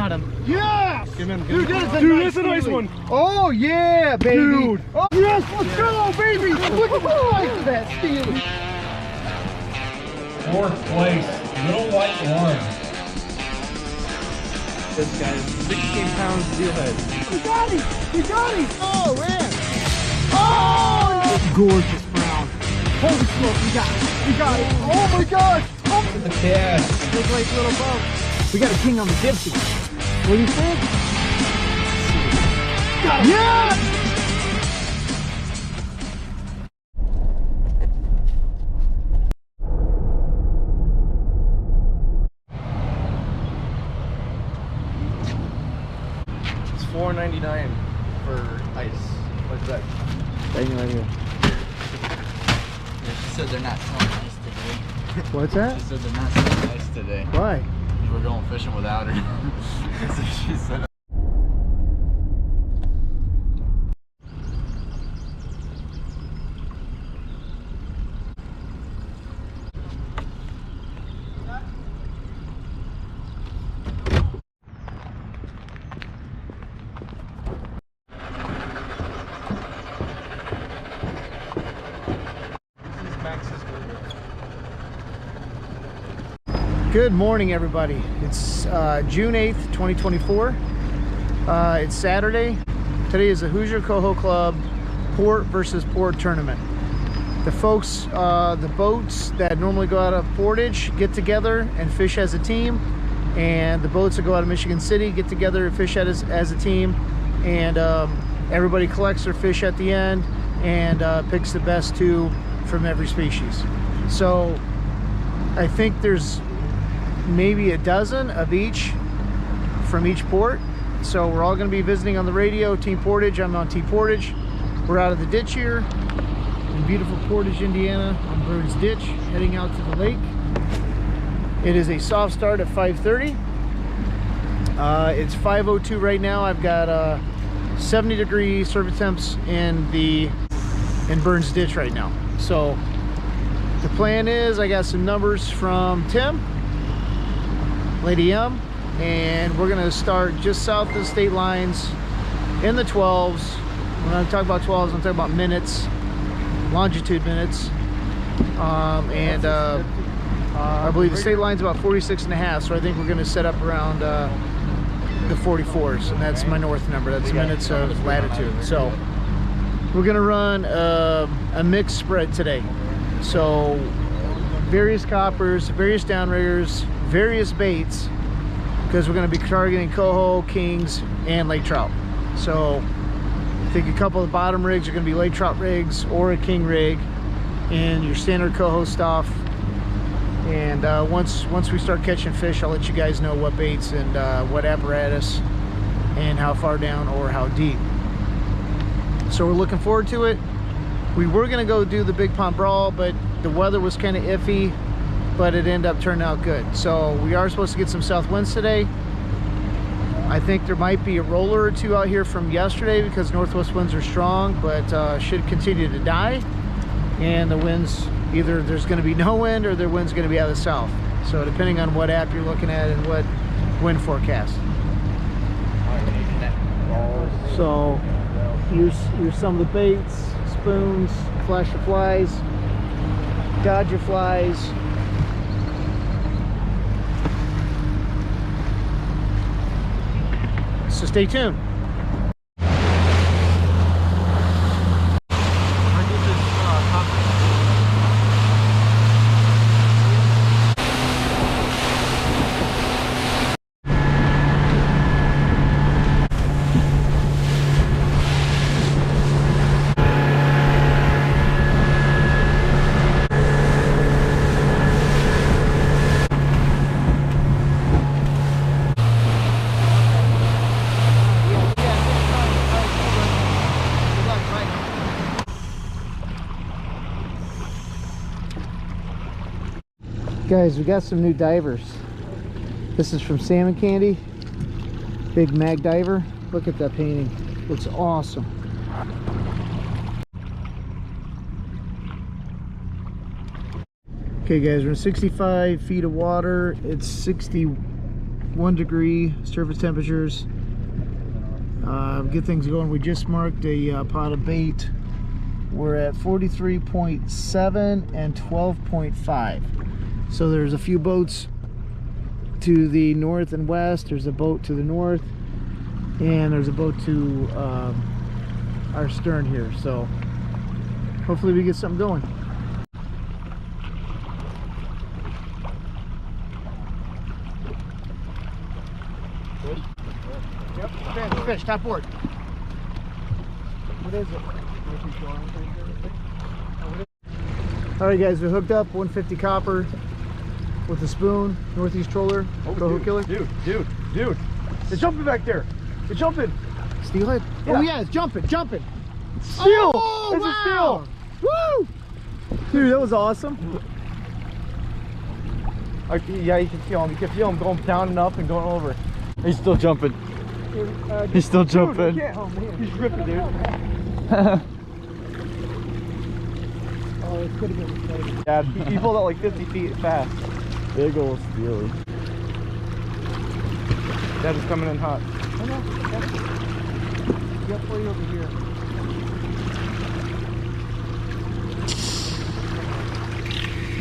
got him. Yes! Give him, Dude, that's a nice one. Oh, yeah, baby. Dude. Oh, yes, let's go, baby. Look at the size of that steely. 4th place, little white one. This guy's 16 pounds steelhead. You got him. You got him. Oh, man. Oh! Gorgeous brown. Holy smoke, we got it. We got it. Oh, my gosh. Oh. Yeah. Big like little boat. We got a king on the dipsy. What do you think? Got him. Yeah! It's $4.99 for ice. What's that? Right here. She said they're not selling ice today. What's that? She said they're not selling ice today. Why? We're going fishing without her. So she said. Good morning, everybody. It's June 8th, 2024. It's Saturday. Today is the Hoosier Coho Club Port versus Port tournament. The folks, the boats that normally go out of Portage get together and fish as a team, and the boats that go out of Michigan City get together and fish as a team, and everybody collects their fish at the end and picks the best 2 from every species. So I think there's maybe a dozen of each from each port, so we're all going to be visiting on the radio. Team Portage, I'm on Team Portage. We're out of the ditch here in beautiful Portage, Indiana, on Burns Ditch, heading out to the lake. It is a soft start at 5:30. It's 5:02 right now. I've got 70-degree surface temps in Burns Ditch right now. So the plan is, I got some numbers from Tim, Lady M, and we're gonna start just south of the state lines in the 12s. When I talk about 12s, I'm talking about minutes, longitude minutes. I believe the state line's about 46.5, so I think we're gonna set up around the 44s, and that's my north number. That's minutes of latitude. So we're gonna run a mixed spread today. So various coppers, various downriggers, various baits, because we're going to be targeting coho, kings, and lake trout. So I think a couple of the bottom rigs are going to be lake trout rigs or a king rig, and your standard coho stuff. And once we start catching fish, I'll let you guys know what baits and what apparatus and how far down or how deep. So we're looking forward to it. We were going to go do the Big Pond Brawl, but the weather was kind of iffy, but it ended up turning out good. So we are supposed to get some south winds today. I think there might be a roller or 2 out here from yesterday because northwest winds are strong, but should continue to die. And the winds, either there's going to be no wind or the wind's going to be out of the south. So depending on what app you're looking at and what wind forecast. So here's some of the baits: spoons, flasher flies, dodger flies. So stay tuned. Guys, we got some new divers. This is from Salmon Candy. Big mag diver. Look at that painting. Looks awesome. Okay guys, we're in 65 feet of water. It's 60 1 degree surface temperatures. Get things going. We just marked a pot of bait. We're at 43.7 and 12.5. So there's a few boats to the north and west. There's a boat to the north, and there's a boat to our stern here. So hopefully we get something going. Yep, fish, top board. What is it? Alright guys, we hooked up 150 copper with a spoon, northeast troller, Coho killer. Dude. It's jumping back there. It's jumping. Steelhead? Yeah. Oh yeah, it's jumping. Steal! Oh, It's wow. a steal! Woo! Dude, that was awesome. Yeah, you can feel him. You can feel him going down and up and going over. He's still jumping. He's still jumping. Dude, oh man. He's ripping, dude. Oh, it could have been exciting. Yeah, he pulled out like 50 feet fast. Big ol' steely. That is coming in hot. Oh no, you got plenty over here.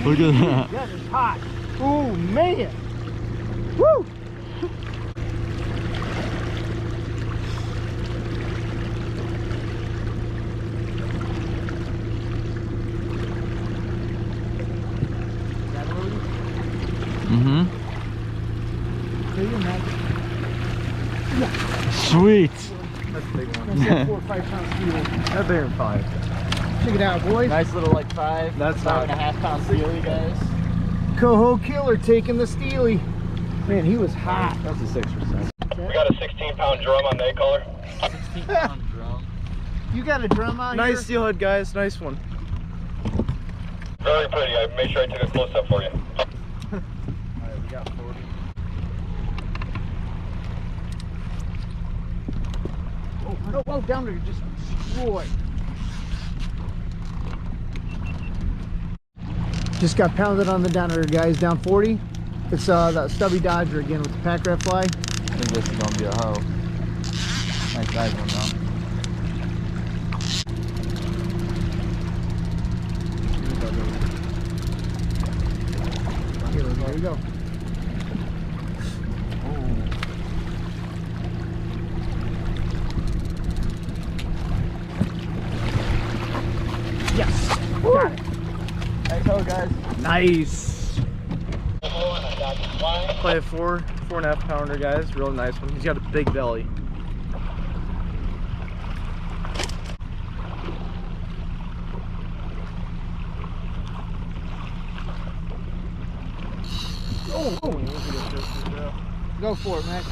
Look at that. That is hot. Oh man. Woo! Mm-hmm. Can you imagine? Sweet. That's a big one. That's like 4 or 5 pounds steely. That's bigger than 5. Check it out, boys. Nice little like 5. That's 5.5 pound steely, guys. Coho killer taking the steely. Man, he was hot. That's a 6%. We got a 16-pound drum on the egg collar. 16-pound drum. You got a drum out here? Nice steelhead, guys. Nice one. Very pretty. I made sure I took a close up for you. Alright, we got 40. Oh, down there, just destroyed. Just got pounded on the downer, guys. Down 40. It's that stubby Dodger again with the PAKRAT fly. I think this is gonna be a hoe. Nice size one though. Here we go. Yes. Got it. Nice hoe, guys. Nice. Play a 4.5 pounder, guys. Real nice one. He's got a big belly. Oh. Go for it, Max.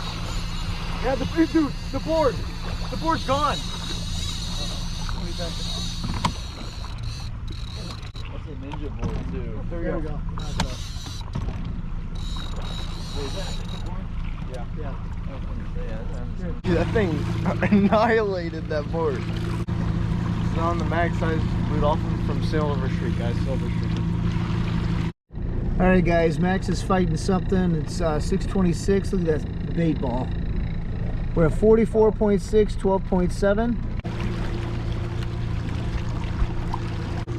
Yeah, dude, the board. The board's gone. That's a ninja board too. There we go. Yeah. Dude, that thing annihilated that board. It's on the mag size Rudolph from Silver Street, guys. Silver Street. All right, guys. Max is fighting something. It's 626. Look at that bait ball. We're at 44.6, 12.7.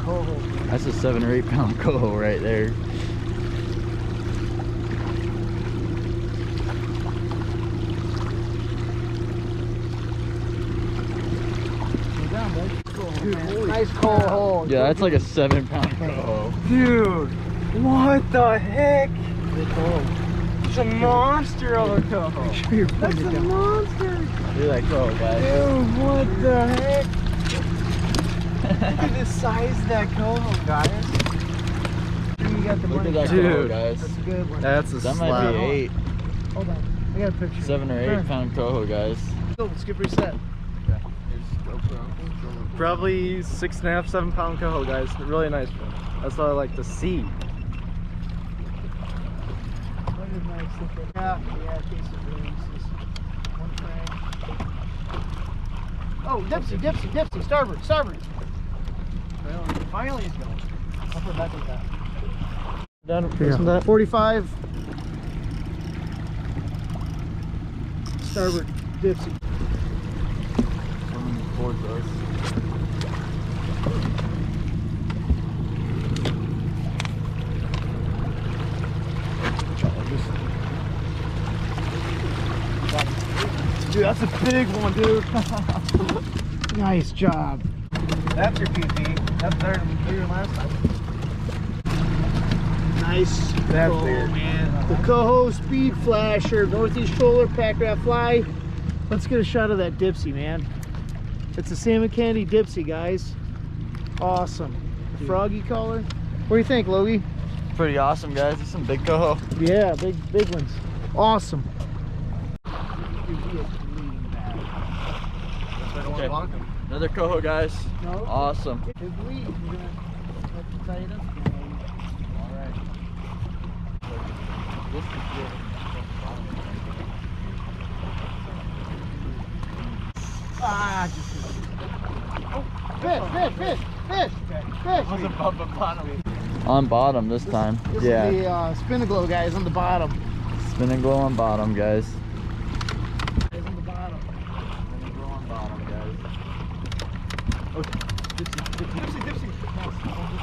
Coho. That's a 7 or 8 pound coho right there. Dude, nice coho. Yeah, that's like a 7 pound coho. Dude, what the heck? Good coho. It's a monster of a coho. Make sure you're That's putting a it down. monster. Look at that coho, guys. Dude, what the heck? Look at the size of that coho, guys. You got the Look money. at that Dude. coho, guys. That's a good one. That's a That slab. might be 8. Hold on. I got a picture. 7 or 8 pound coho, guys. Let's get reset. Probably 6.5, 7 pound coho, guys. Really nice one. That's what I like to see. Yeah, case of releases. One frame. Oh, dipsy, starboard. Finally it's going. I'll put it back with that. Done. Yeah. 45. starboard dipsy. Coming towards us. Dude, that's a big one, dude. Nice job. That's your PP. That's better than last time. Nice. That's Coho, weird. man. The Coho Speed Flasher, Northeast Shoaler, PAKRAT Fly. Let's get a shot of that dipsy, man. It's a salmon candy dipsy, guys. Awesome. The froggy collar. What do you think, Logie? Pretty awesome, guys. There's some big coho. Yeah, big ones. Awesome. Okay. Another coho, guys. No. Awesome. His lead. You're gonna have to tie it up. All right. This is good. Ah, just oh, fish. Was above the bottom. On bottom this time. This Yeah. is the spin and glow, guys, on the bottom. Spin and glow on bottom, guys. Guys, on the bottom. Spin and glow on bottom, guys. Oh, dipsy.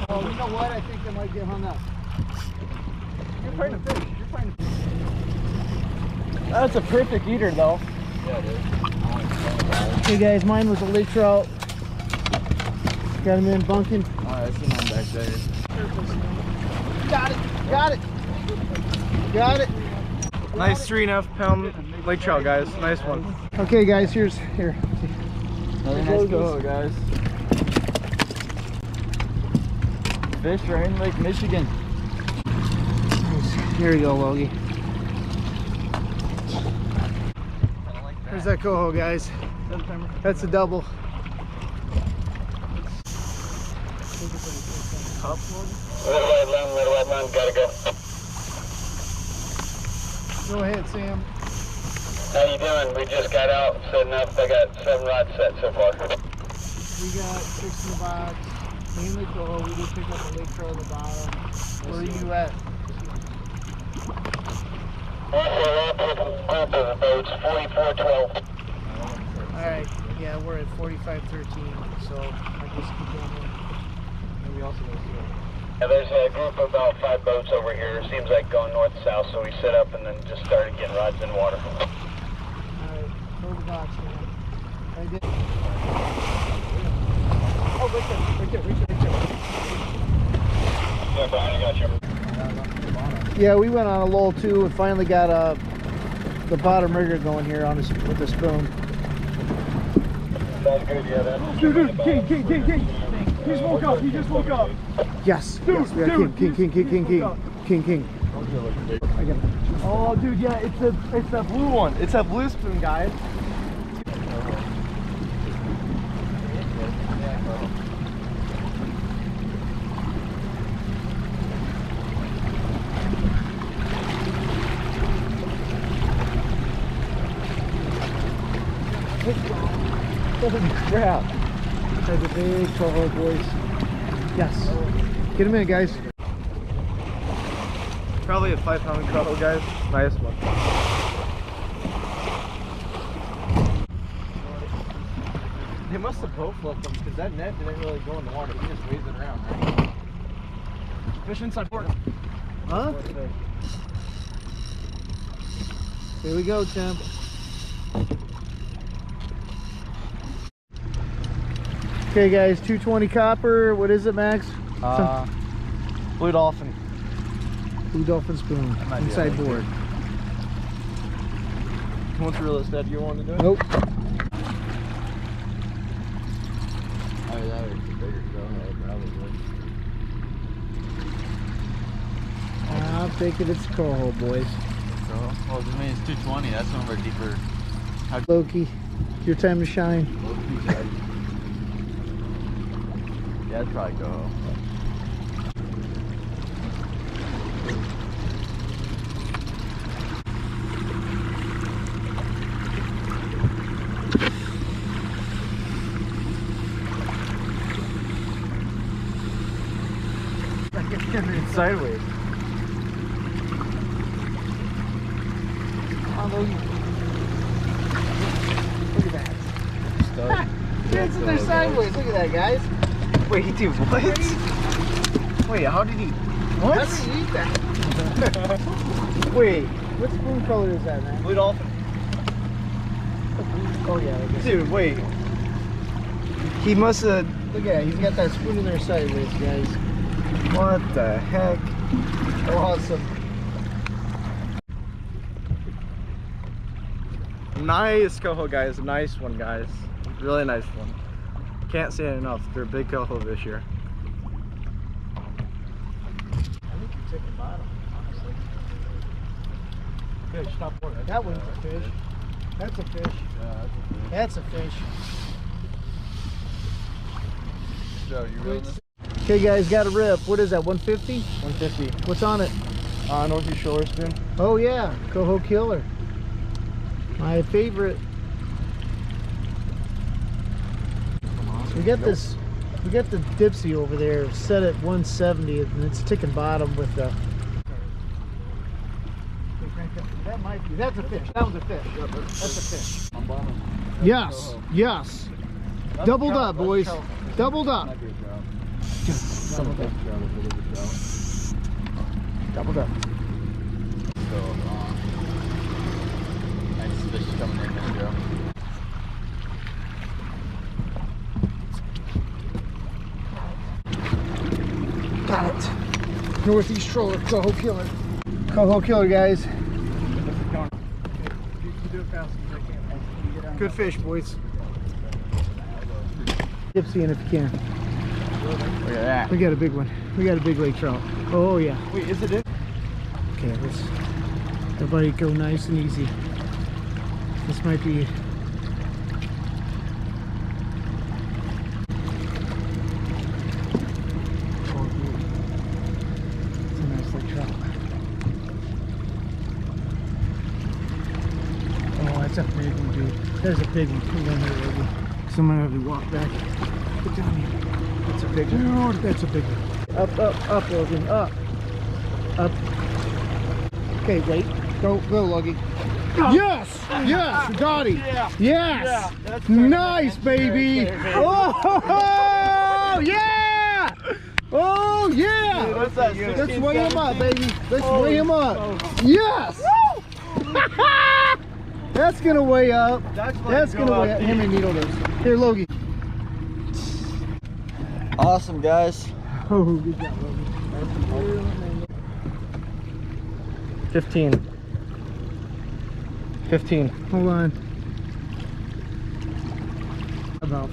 Oh, you know what? I think they might get hung up. You're trying to fish. That's a perfect eater, though. Yeah, dude. Okay, guys, mine was a lake trout. Got him in bunking. Alright, I see one back there. Got it. Nice 3.5 pound lake trout, guys. Nice one. Okay, guys, here. Another nice coho, guys. Fish are in Lake Michigan. Here you go, Logie. There's that coho, guys. That's a double. Little white line, gotta go. Go ahead, Sam. How you doing? We just got out, setting up. I got 7 rods set so far. We got 6 in the box. Mainly coho. We did pick up a lake trout at the bottom. Where are you at? Group of boats, 4412. Alright, yeah, we're at 4513, so I just keep going in. And we also Yeah, there's a group of about 5 boats over here. Seems like going north-south, so we set up and then just started getting rods in water. Alright, throw the box, man. I did. Oh, right there. Yeah, Brian, I got you. Yeah, we went on a lull too and finally got the bottom rigger going here on with the spoon. Sounds good, yeah, then. Dude, King. He just woke up. Yes, Dude, yes, we got dude, King. I got it. Oh, dude, yeah, it's that blue one. It's that blue spoon, guys. Holy crap. That's a big Coho, boys. Yes. Get him in, guys. Probably a 5 pound coho, guys. Nice one. They must have both left them because that net didn't really go in the water. He just waves it around, right? Fish inside port. Huh? Here we go, Tim. Okay, guys, 220 copper. What is it, Max? Blue dolphin. Blue dolphin spoon. might be Inside okay. board. What's the realest that you want to do it? Nope. Oh, that was bigger coho, probably. I'm thinking it's Coho, boys. Coho? Well, I mean, it's 220. That's one of our deeper. Loki, your time to shine. Yeah, it's probably coho. It's sideways. Come on, Loki. It's they're sideways. Look at that, guys. Wait, dude, what? Wait, how did he? What? How did he eat that? Wait, What spoon color is that, man? blue dolphin. Oh yeah. Dude, wait. He must have. Look at that. He's got that spoon in there sideways, guys. What the heck? Awesome. Nice coho, guys. Nice one, guys. Really nice one. Can't say it enough. They're a big coho this year. I think you're taking bottom, honestly. Fish, stop working. That one's a fish. That's a fish. Yeah, That's a fish. Joe, you reeling this? Okay, guys, got a rip. What is that? 150? 150. What's on it? Northeast Shore spin. Oh yeah, Coho Killer. My favorite. So we got this. We got the Dipsy over there set at 170, and it's ticking bottom with the. That might be. That's a fish. That was a fish. That's a fish. I'm bombing. Yes. Yes. Doubled up, boys. Doubled up. Doubled up. Doubled up. So, nice fish coming in there, Joe. Got it. Northeast Troller, Coho Killer. Coho Killer, guys. Good fish, boys. Dipsy in if you can. Look at that. We got a big one. We got a big lake trout. Oh yeah. Wait, is it in? Okay, let's everybody go nice and easy. This might be. It's a nice lake trout. Oh, that's a big one, dude. There's a big one. Come down here, Logan. So I'm gonna have to walk back. Get down here. That's a big one. Dude, that's a big one. Up, up, up, Logan. Up. Up. Okay, wait. Go, Logie. Yes! Yes! Got him! Yes! Nice, baby! Oh, yeah! Oh, yeah! What's that? Let's weigh him up, baby. Let's weigh him up. Yes! That's gonna weigh up. That's gonna weigh up. How many needle those? Here, Logie. Awesome, guys. Oh, good job, Logie. 15. 15. Hold on. About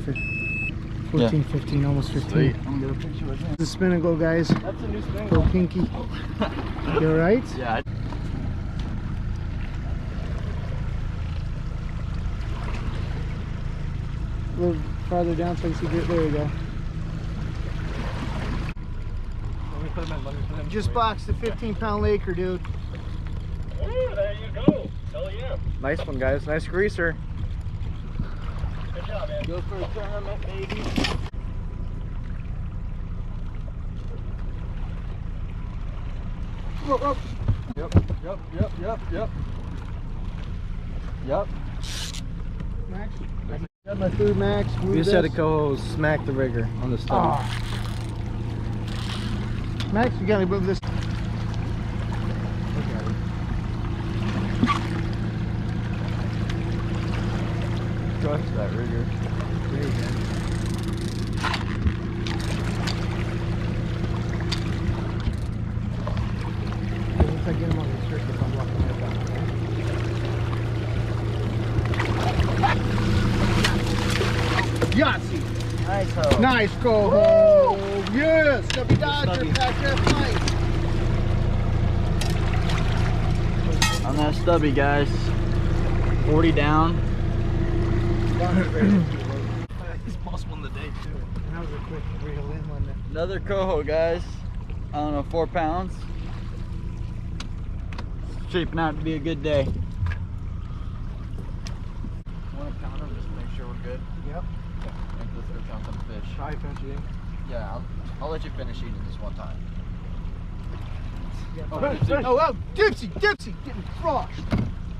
14, 15, almost 15. Sweet. I'm gonna get a picture with him. The spin and go, guys. That's a new spin. Go pinky. You alright? Yeah. A little farther down so you see it. There we go. Let me put him in. Just boxed a 15-pound laker, dude. Ooh, there you go. Hell yeah. Nice one, guys. Nice greaser. Good job, man. Go for a tournament, baby. Yep. Max. Got my food, Max. We just had a coho smack the rigger on the stomach. Oh. Max, you gotta move this. Touch that rigger. There you go. Once I get him on the surface, I'm walking right back. Yahtzee! Nice ho. Nice Coho! Yes! Stubby Dodger, PAKRAT On that stubby, guys. 40 down. He's boss one of the day too. That was a quick reel in, wasn't it? Another coho, guys. I don't know, 4 pounds. It's shaping out to be a good day. Want to count them just to make sure we're good? Yep. Let's go count some fish. Try finish eating. Yeah, I'll let you finish eating this one time. Yeah, Oh, fish, Dipsy. fish. Oh, Dipsy, getting crushed.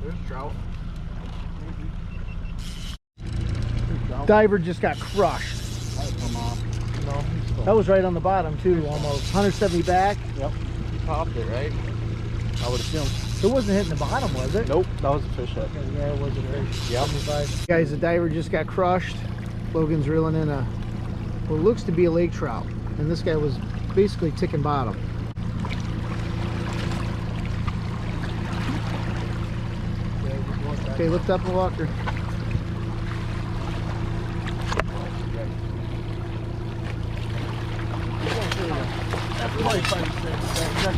There's trout. Good job. Diver just got crushed. That was right on the bottom too, almost 170 back. Yep. You popped it, right? I would assume. It wasn't hitting the bottom, was it? Nope, that was a fish head. Yeah, it was a fish. Yep. 75. Guys, the diver just got crushed. Logan's reeling in what looks to be a lake trout, and this guy was basically ticking bottom. Okay, lift up and walker.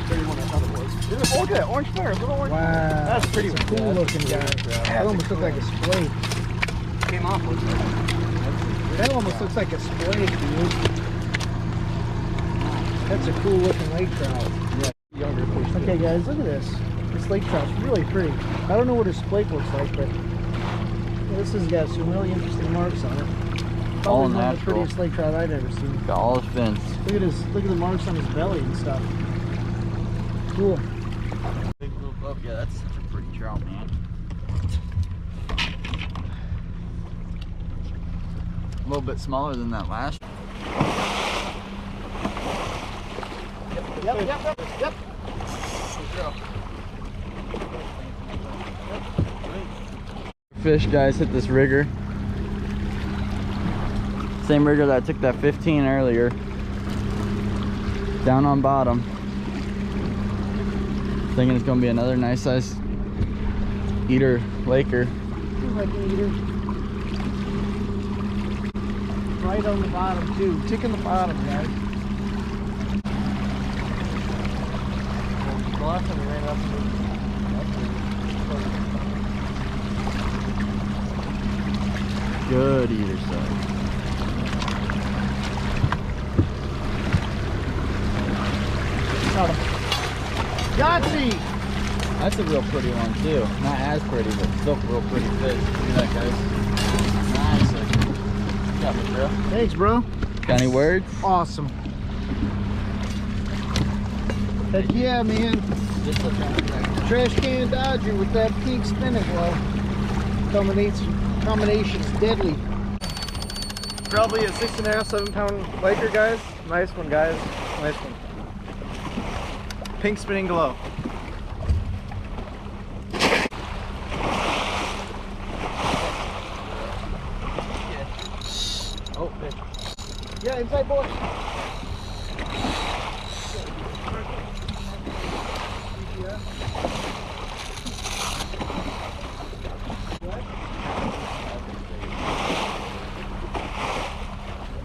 Oh, look at that orange flare, little orange. Wow, That's pretty cool looking guy. That almost looked like a splay. Came off with it. That almost looks like a splay, dude. That's a cool looking lake trout. Yeah, younger fish. Okay, guys, look at this. This lake trout's really pretty. I don't know what his splake looks like, but this has got some really interesting marks on it. All Probably one of the natural. prettiest lake trout I've ever seen. Got all his fins. Look at the marks on his belly and stuff. Cool. Big blue bub. Yeah, that's such a pretty trout, man. A little bit smaller than that last. Yep. Fish, guys, hit this rigger. Same rigger that took that 15 earlier. Down on bottom. Thinking it's gonna be another nice size eater laker. Seems like an eater. Right on the bottom too. Ticking the bottom, guys. The last time we ran up Good eater size. Got him. Yahtzee! That's a real pretty one too. Not as pretty, but still a real pretty fish. Look at that, guys. Nice. You got me, bro. Thanks, bro. Got any words? Awesome. Heck yeah, man. Just a Trash can Dodger with that pink spinning glow. Combination's deadly. probably a 6.5, 7 pound Laker, guys. Nice one, guys. Nice one. Pink spinning glow. Oh, Yeah, inside board.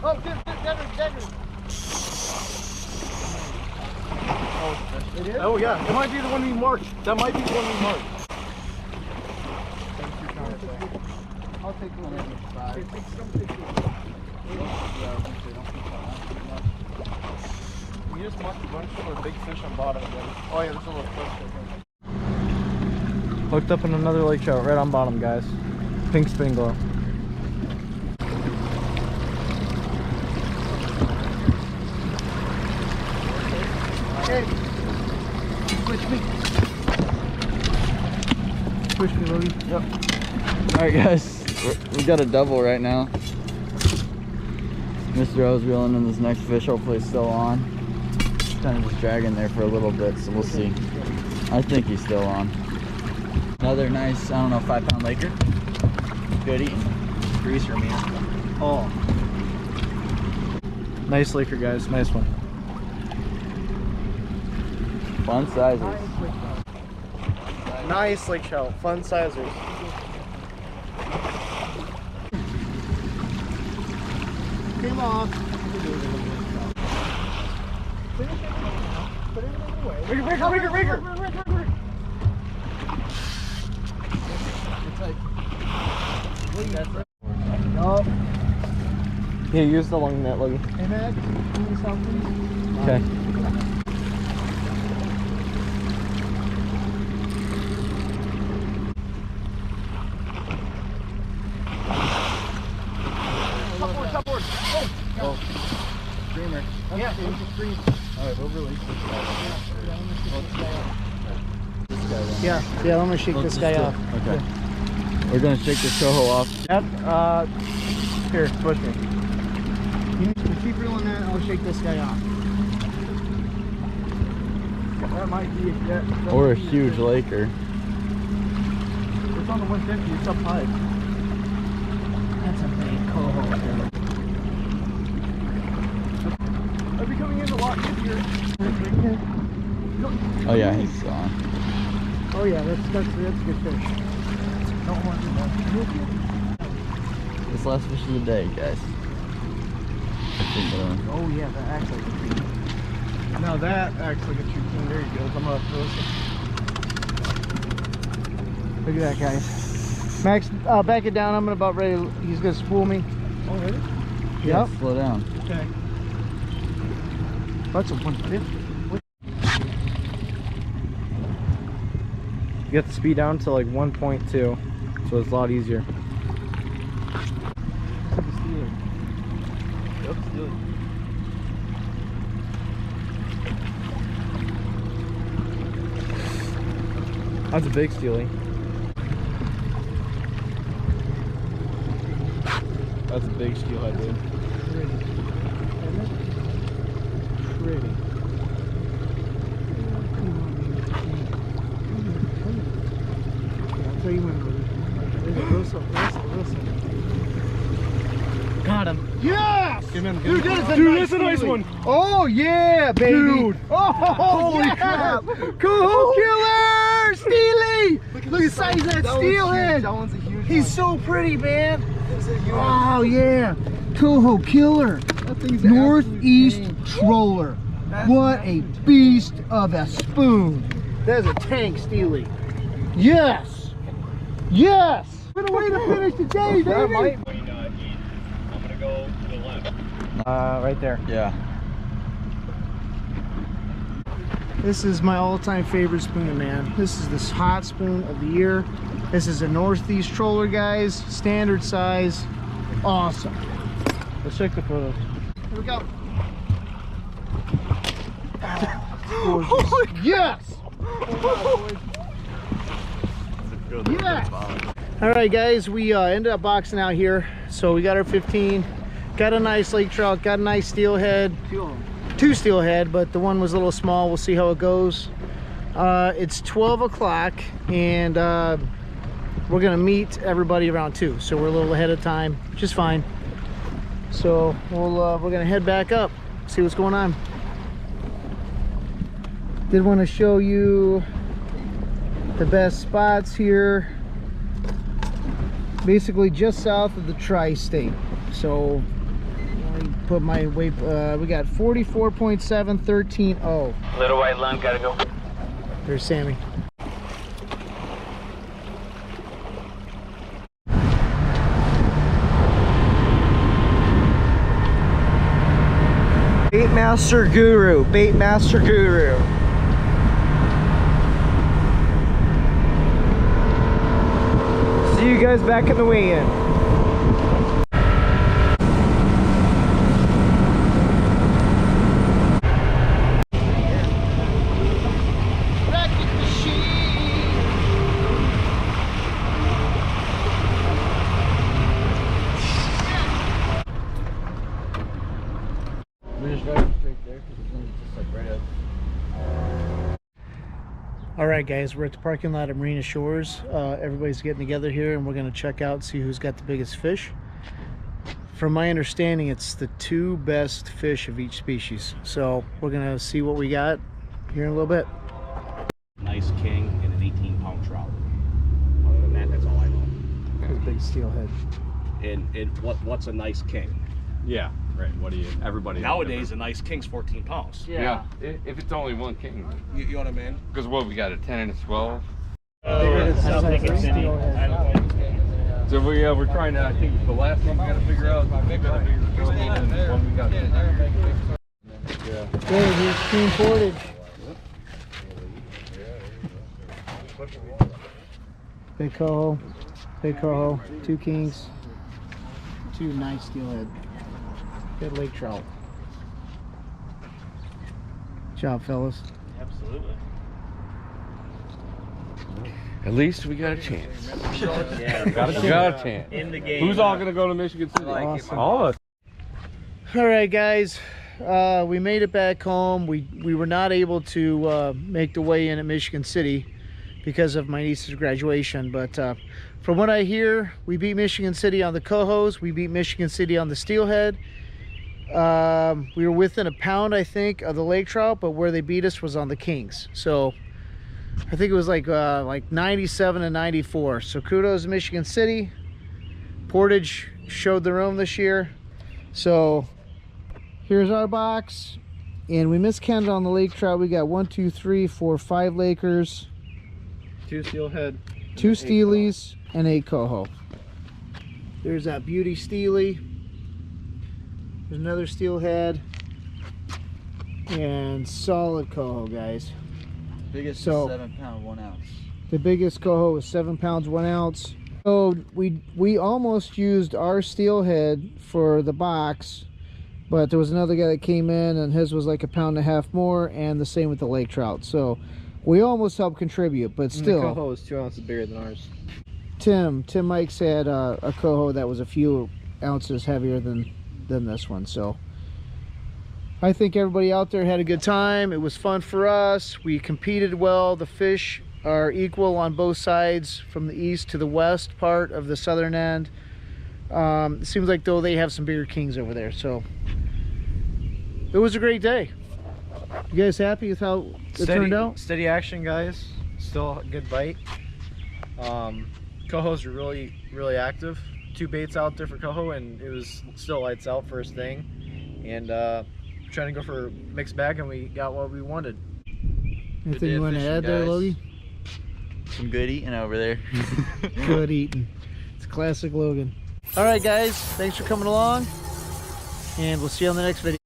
Oh, Denver. oh yeah, it might be the one we marked. That might be the one we marked. I'll take one. We just marked a bunch of big fish on bottom again. Oh yeah, there's a little fish there. Hooked up in another lake trout right on bottom, guys. Pink spin glow. Hey, switch me. Switch me, Logie. Yep. Alright guys, we got a double right now. Mr. O's reeling in this next fish, hopefully it's still on. Kind of just dragging there for a little bit, so we'll see. I think he's still on. Another nice, I don't know, 5 pound Laker. Good eating. Greaser, man. Oh. Nice Laker, guys. Nice one. Fun sizes. Nice lake trout. Fun sizers. Came off. Put everything away. Rigger. Nope. Yeah, use the long net, Logan. Hey, Matt, can you stop, please? Okay. Top board. Oh, streamer. Yeah, stream. Alright, we'll release this guy. This guy then. Yeah, I'm gonna shake We'll this just guy do- off. Okay. We're gonna shake this Coho off. Yep. Here. Push me. You keep reeling that, I'll shake this guy off. That might be that Or a might be huge fish. laker. It's on the 150. It's up high. That's a big coho. They're becoming in a lot easier. Oh yeah, he's still on. Oh yeah, that's good fish. Don't want to do that. This last fish of the day, guys. Oh yeah, that acts like a tree. Now that acts like a true king. There he goes. I'm gonna throw this. Look at that, guys. Max, back it down. I'm about ready. He's gonna spool me. Oh, really? Yeah, Yep. slow down. Okay. That's a 150. You got the speed down to like 1.2, so it's a lot easier. That's a big steely. That's a big steelhead, dude. Pretty. I'll tell you when. Got him. Yes! Dude, that's a nice one. Oh yeah, baby. Dude. Oh, Holy yeah. crap. Coho killer! Steely! Look at the size of that steelhead. That one's a huge He's so pretty, man. Oh yeah. Coho killer. That thing's Northeast troller. What a beast of a spoon. That is a tank, Steely. Yes. Yes. What a way to finish the day, That baby. might. I'm gonna go to the left. Right there. Yeah. This is my all-time favorite spooner, man. This is this hot spoon of the year. This is a Northeast troller, guys. Standard size. Awesome. Let's check the photos. Here we go. Yes! Yes! All right, guys, we ended up boxing out here. So we got our 15, got a nice lake trout, got a nice steelhead. Two steelhead, but the one was a little small. We'll see how it goes. It's 12 o'clock and we're gonna meet everybody around 2, so we're a little ahead of time, which is fine. So we're gonna head back up, see what's going on. Did want to show you the best spots here, basically just south of the tri-state. So let me put my weight, we got 44.713.0. Little white line, gotta go. There's Sammy. Baitmaster Guru. Baitmaster Guru. See you guys back in the weigh-in. We're just driving straight there because it's just like right up. All right, guys, we're at the parking lot at Marina Shores. Everybody's getting together here and we're going to check out, see who's got the biggest fish. From my understanding, it's the 2 best fish of each species. So we're going to see what we got here in a little bit. Nice king and an 18-pound trout. Other than that, that's all I know. There's a big steelhead. And what's a nice king? Yeah, right. What do you? Everybody. Nowadays, a nice king's 14 pounds. Yeah. If it's only one king. You know what I mean? Because what we got, a 10 and a 12. So we're trying to. I think the last one we got to figure out. We got a bigger fish than the one we got. Hey, here's Team Portage. Big coho, 2 kings, 2 nice steelhead. Good lake trout. Good job, fellas. Absolutely. At least we got a chance. Yeah, Got a chance. in the game. Who's all gonna go to Michigan City? Awesome. All of us. All right, guys, we made it back home. We were not able to make the weigh in at Michigan City because of my niece's graduation, but from what I hear, we beat Michigan City on the Cohos. We beat Michigan City on the Steelhead. We were within a pound, I think, of the lake trout, but where they beat us was on the Kings. So I think it was like 97 and 94. So kudos to Michigan City. Portage showed their own this year. So here's our box, and we miscounted on the lake trout. We got 1, 2, 3, 4, 5 Lakers, 2 steelhead, 2 Steelies, and 8 Coho. There's that beauty Steely. There's another steelhead, and solid Coho, guys. Biggest So- 7 pound 1 ounce. The biggest Coho was 7 pounds 1 ounce. So we almost used our steelhead for the box, but there was another guy that came in and his was like 1.5 pounds more, and the same with the lake trout. So we almost helped contribute, but and still. the Coho was 2 ounces bigger than ours. Tim Mikes had a Coho that was a few ounces heavier than this one. So I think everybody out there had a good time. It was fun for us. We competed well. The fish are equal on both sides, from the east to the west part of the southern end. It seems like though they have some bigger kings over there. So it was a great day. You guys happy with how it turned out? Steady action, guys. Still a good bite. Cohos are really active. 2 baits out there for Coho, and it was still lights out first thing. And trying to go for a mixed bag, and we got what we wanted. Anything day you of want to fishing, add there, guys. Logie? Some good eating over there. Good eating. It's classic Logan. All right, guys, thanks for coming along, and we'll see you on the next video.